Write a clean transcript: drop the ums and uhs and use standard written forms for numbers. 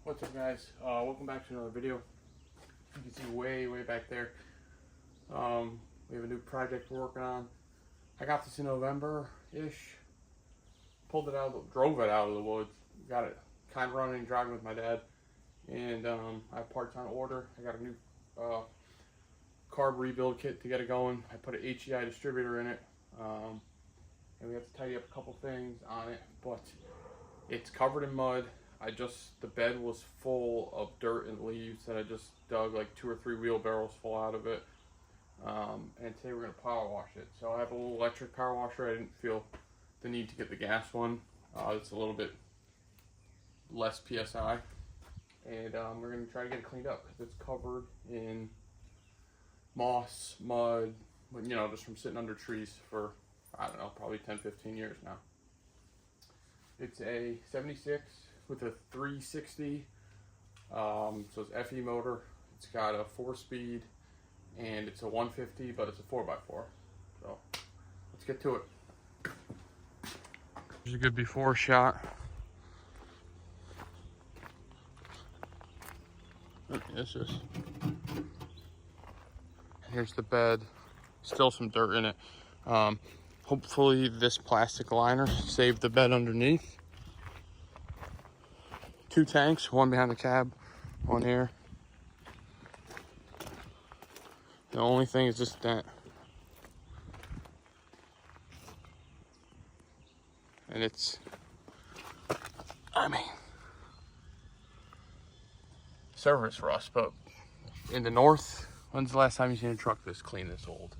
What's up, guys? Welcome back to another video. You can see way back there. We have a new project we're working on. I got this in November-ish. Pulled it out, drove it out of the woods. Got it kind of running and driving with my dad. And I have parts on order. I got a new carb rebuild kit to get it going. I put an HEI distributor in it. And we have to tidy up a couple things on it, but it's covered in mud. The bed was full of dirt and leaves that I just dug like 2 or 3 wheelbarrows full out of it. And today we're gonna power wash it. So I have a little electric power washer. I didn't feel the need to get the gas one. It's a little bit less PSI. And we're gonna try to get it cleaned up because it's covered in moss, mud, you know, just from sitting under trees for, I don't know, probably 10-15 years now. It's a 76 with a 360, so it's FE motor. It's got a 4-speed, and it's a 150, but it's a 4x4. So let's get to it. Here's a good before shot. This is. Here's the bed. Still some dirt in it. Hopefully this plastic liner saved the bed underneath. 2 tanks, one behind the cab, one here. The only thing is this dent. And it's, I mean, service rust, but in the north, when's the last time you seen a truck this clean, this old?